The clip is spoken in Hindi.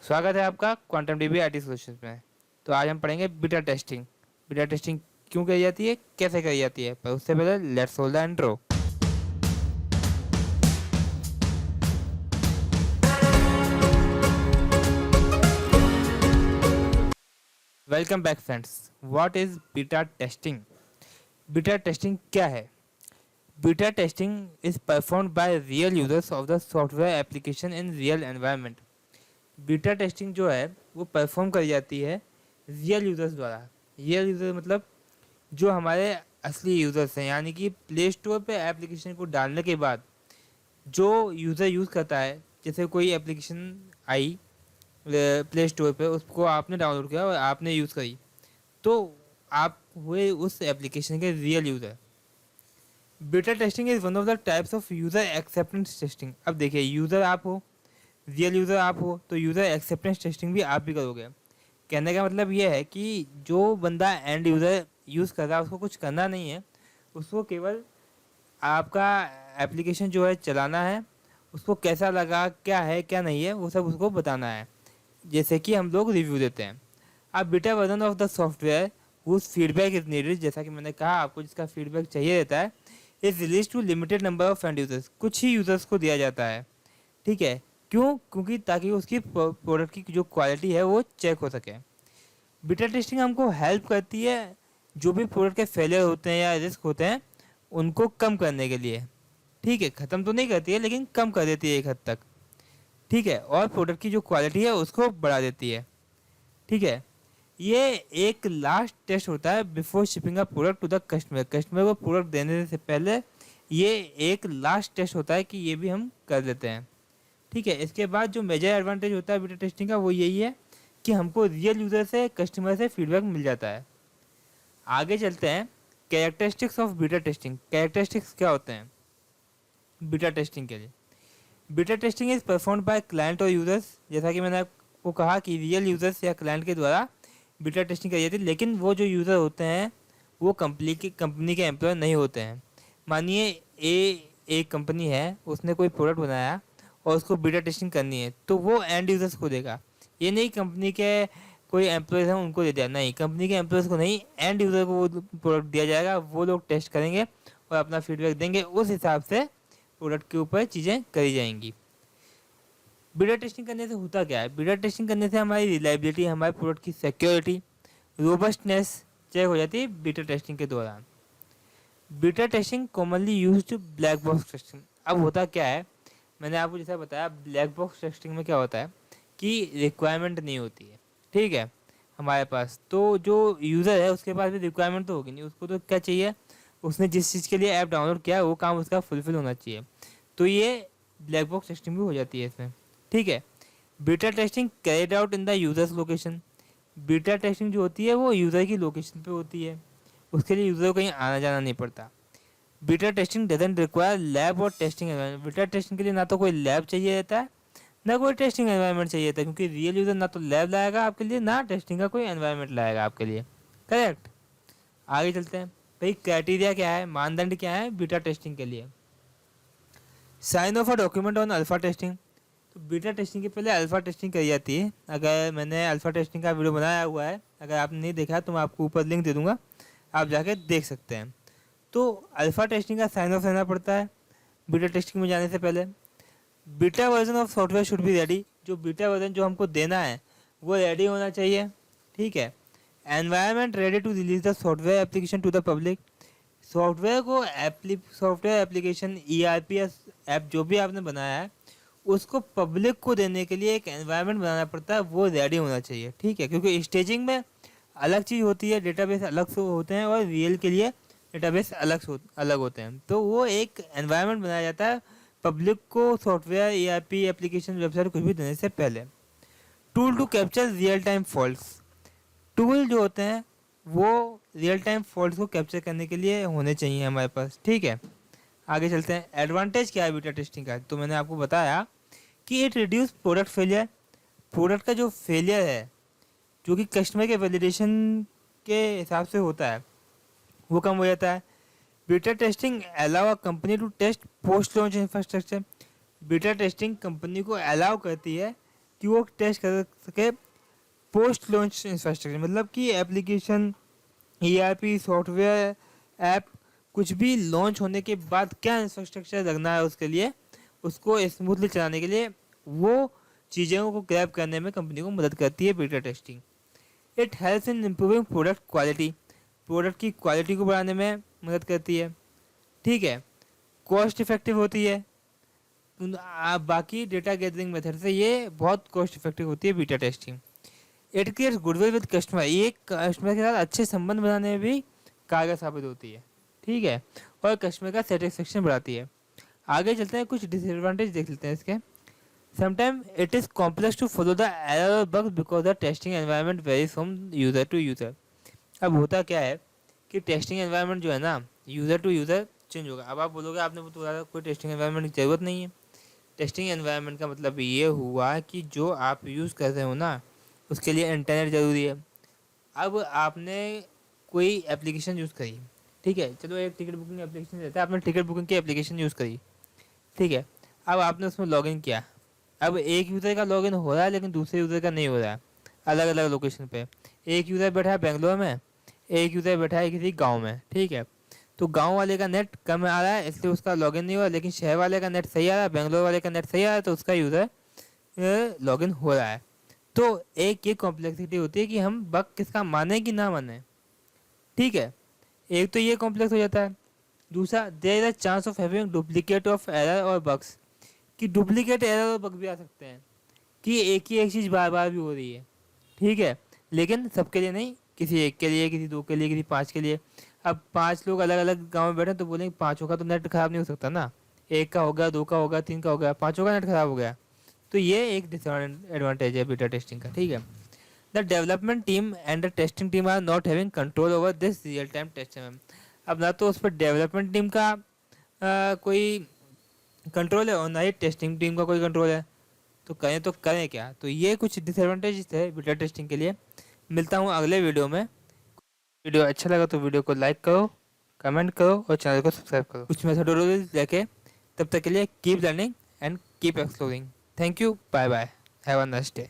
स्वागत है आपका क्वांटम डीबी आईटी सॉल्यूशंस में। तो आज हम पढ़ेंगे बीटा टेस्टिंग। बीटा टेस्टिंग क्यों करी जाती है, कैसे करी जाती है, पर उससे पहले let's hold the intro. Welcome back friends. What is beta testing? Beta testing क्या है? Beta testing is performed by real users of the software application in real environment. Beta testing जो है वो परफॉर्म करी जाती है रियल यूजर्स द्वारा। रियल यूजर मतलब जो हमारे असली यूज़र्स हैं, यानी कि प्ले स्टोर पे एप्लीकेशन को डालने के बाद जो यूज़र यूज़ करता है, जैसे कोई एप्लीकेशन आई प्ले स्टोर पे, उसको आपने डाउनलोड किया और आपने यूज़ करी, तो आप हुए उस एप्लीकेशन के real user. Beta testing is one of the types of user acceptance testing. अब देखिए, यूज़र आप हो, रियल यूज़र आप हो, तो यूज़र एक्सेप्टेंस टेस्टिंग भी आप भी करोगे। कहने का मतलब ये है कि जो बंदा एंड यूज़र यूज़ कर रहा है उसको कुछ करना नहीं है, उसको केवल आपका एप्लीकेशन जो है चलाना है, उसको कैसा लगा, क्या है क्या नहीं है, वो सब उसको बताना है, जैसे कि हम लोग रिव्यू देते हैं। अब beta version of the software whose feedback is needed, जैसा कि मैंने कहा आपको जिसका फीडबैक चाहिए रहता है, is release to limited number of and users, कुछ ही यूजर्स को दिया जाता है। ठीक है, क्यों? क्योंकि ताकि उसकी प्रोडक्ट की जो क्वालिटी है वो चेक हो सके। बीटा टेस्टिंग हमको हेल्प करती है जो भी प्रोडक्ट के फेलियर होते हैं या रिस्क होते हैं उनको कम करने के लिए। ठीक है, ख़त्म तो नहीं करती है लेकिन कम कर देती है एक हद तक। ठीक है, और प्रोडक्ट की जो क्वालिटी है उसको बढ़ा देती है। ठीक है, ये एक लास्ट टेस्ट होता है before shipping a product to the customer. Customer को प्रोडक्ट देने से पहले ये एक लास्ट टेस्ट होता है कि ये भी हम कर लेते हैं। ठीक है, इसके बाद जो मेजर एडवांटेज होता है बीटा टेस्टिंग का वो यही है कि हमको रियल यूज़र से, कस्टमर से फीडबैक मिल जाता है। आगे चलते हैं, characteristics of beta testing. Characteristics क्या होते हैं बीटा टेस्टिंग के लिए? Beta testing is performed by client और यूजर्स। जैसा कि मैंने आपको कहा कि रियल यूजर्स या क्लाइंट के द्वारा बीटा टेस्टिंग करी जाती है, लेकिन वो जो यूज़र होते हैं वो कंपनी के एम्प्लॉय नहीं होते हैं। मानिए एक कंपनी है, उसने कोई प्रोडक्ट बनाया और उसको बीटा टेस्टिंग करनी है, तो वो एंड यूजर्स को देगा। ये नहीं कंपनी के कोई एम्प्लॉयज़ हैं उनको दे दिया, नहीं, कंपनी के एम्प्लॉयज़ को नहीं, एंड यूज़र को वो प्रोडक्ट दिया जाएगा। वो लोग टेस्ट करेंगे और अपना फीडबैक देंगे, उस हिसाब से प्रोडक्ट के ऊपर चीज़ें करी जाएंगी। बीटा टेस्टिंग करने से होता क्या है? बीटा टेस्टिंग करने से हमारी रिलायबिलिटी, हमारे प्रोडक्ट की सिक्योरिटी, रोबस्टनेस चेक हो जाती है बीटा टेस्टिंग के दौरान। Beta testing commonly used black box testing. अब होता क्या है, मैंने आपको जैसा बताया, ब्लैक बॉक्स टेस्टिंग में क्या होता है कि रिक्वायरमेंट नहीं होती है। ठीक है, हमारे पास तो जो यूज़र है उसके पास भी रिक्वायरमेंट तो होगी नहीं, उसको तो क्या चाहिए, उसने जिस चीज़ के लिए ऐप डाउनलोड किया है वो काम उसका फुलफिल होना चाहिए। तो ये ब्लैक बॉक्स टेस्टिंग भी हो जाती है इसमें। ठीक है, beta testing carried out in the users location. Beta testing जो होती है वो यूज़र की लोकेशन पे होती है, उसके लिए यूज़र को कहीं आना जाना नहीं पड़ता। Beta testing doesn't require lab और टेस्टिंग एनवायरनमेंट। बीटा टेस्टिंग के लिए ना तो कोई लैब चाहिए रहता है, ना कोई टेस्टिंग एनवायरनमेंट चाहिए था, क्योंकि रियल यूज़र ना तो लैब लाएगा आपके लिए, ना टेस्टिंग का कोई एनवायरनमेंट लाएगा आपके लिए। करेक्ट। आगे चलते हैं भाई, क्राइटेरिया क्या है, मानदंड क्या है बीटा टेस्टिंग के लिए? Sign off a document on alpha testing. तो बीटा टेस्टिंग के पहले अल्फा टेस्टिंग करी जाती है। अगर मैंने अल्फा टेस्टिंग का वीडियो बनाया हुआ है, अगर आपने नहीं देखा तो मैं आपको ऊपर लिंक दे दूंगा, आप जाके देख सकते हैं। तो अल्फा टेस्टिंग का साइन ऑफ रहना पड़ता है बीटा टेस्टिंग में जाने से पहले। Beta version of software should be ready. जो बीटा वर्जन जो हमको देना है वो रेडी होना चाहिए। ठीक है, environment ready to release the software application to the public. Software application ERP app जो भी आपने बनाया है उसको पब्लिक को देने के लिए एक एनवायरनमेंट बनाना पड़ता है, वो रेडी होना चाहिए। ठीक है, क्योंकि स्टेजिंग में अलग चीज़ होती है, डेटाबेस अलग से होते हैं और रियल के लिए डेटाबेस अलग होते हैं। तो वो एक एनवायरनमेंट बनाया जाता है पब्लिक को सॉफ्टवेयर ERP एप्लीकेशन वेबसाइट कुछ भी देने से पहले। Tool to capture real time faults. Tool जो होते हैं वो रियल टाइम फॉल्ट्स को कैप्चर करने के लिए होने चाहिए हमारे पास। ठीक है, आगे चलते हैं। एडवांटेज क्या है बीटा टेस्टिंग का? तो मैंने आपको बताया कि it reduce product failure. Product का जो फेलियर है, जो कि कस्टमर के वैलिडेशन के हिसाब से होता है, वो कम हो जाता है। Beta testing allow a company to test post launch infrastructure. Beta testing company को अलाउ करती है कि वो टेस्ट कर सके पोस्ट लॉन्च इंफ्रास्ट्रक्चर, मतलब कि एप्लीकेशन, ईआरपी, सॉफ्टवेयर, ऐप कुछ भी लॉन्च होने के बाद क्या इंफ्रास्ट्रक्चर लगना है उसके लिए, उसको स्मूथली चलाने के लिए, वो चीज़ों को ग्रैब करने में कंपनी को मदद करती है beta testing. It helps in improving product quality, product की क्वालिटी को बढ़ाने में मदद करती है, ठीक है। कॉस्ट इफेक्टिव होती है, बाकी डेटा गैदरिंग मेथड से ये बहुत कॉस्ट इफेक्टिव होती है beta testing. It creates goodwill with customer, ये कस्टमर के साथ अच्छे संबंध बनाने में भी कारगर साबित होती है, ठीक है, और कस्टमर का सेटिस्फेक्शन बढ़ाती है। आगे चलते हैं, कुछ डिसएडवांटेज देख लेते हैं इसके। Sometime it is complex to follow the error और bugs because the testing environment varies from user to user. अब होता क्या है कि टेस्टिंग एनवायरनमेंट जो है ना, यूज़र टू यूज़र चेंज होगा। अब आप बोलोगे आपने बोला कोई टेस्टिंग एनवायरनमेंट की ज़रूरत नहीं है। टेस्टिंग एनवायरनमेंट का मतलब ये हुआ कि जो आप यूज़ कर रहे हो ना, उसके लिए इंटरनेट ज़रूरी है। अब आपने कोई एप्लीकेशन यूज़ करी, ठीक है, चलो एक टिकट बुकिंग एप्लीकेशन रहता है, आपने टिकट बुकिंग की एप्लीकेशन यूज़ करी, ठीक है। अब आपने उसमें लॉगिन किया, अब एक यूज़र का लॉगिन हो रहा है लेकिन दूसरे यूज़र का नहीं हो रहा है, अलग अलग लोकेशन पे। एक यूज़र बैठा है बेंगलोर में, एक यूज़र बैठा है किसी गांव में, ठीक है। तो गांव वाले का नेट कम आ रहा है इसलिए उसका लॉगिन नहीं हो रहा, लेकिन शहर वाले का नेट सही आ रहा है, बेंगलोर वाले का नेट सही आ रहा है, तो उसका यूज़र लॉगिन हो रहा है। तो एक ये कॉम्प्लेक्सिटी होती है कि हम बग किसका माने कि ना माने, ठीक है। एक तो ये कॉम्प्लेक्स हो जाता है। दूसरा, there is a chance of having duplicate of error और बग्स, कि डुप्लीकेट एरर और बग भी आ सकते हैं, कि एक ही एक चीज़ बार बार भी हो रही है, ठीक है, लेकिन सबके लिए नहीं, किसी एक के लिए, किसी दो के लिए, किसी पाँच के लिए। अब पांच लोग अलग अलग गांव में बैठे तो बोलेंगे पांचों का तो नेट खराब नहीं हो सकता ना, एक का हो गया, दो का हो गया, तीन का हो गया, पांचों का नेट खराब हो गया। तो ये एक डिसएडवांटेज है बीटा टेस्टिंग का, ठीक है। The development team and the testing team are not having control over this real time testing. अब ना तो उस पर डेवलपमेंट टीम का कोई कंट्रोल है और ना ही टेस्टिंग टीम का कोई कंट्रोल है, तो करें क्या। तो ये कुछ डिसएडवांटेज थे बीटा टेस्टिंग के लिए। मिलता हूँ अगले वीडियो में। वीडियो अच्छा लगा तो वीडियो को लाइक करो, कमेंट करो और चैनल को सब्सक्राइब करो कुछ मेथोडोलॉजी लेके। तब तक के लिए keep learning and keep exploring. Thank you, bye bye, have a nice day.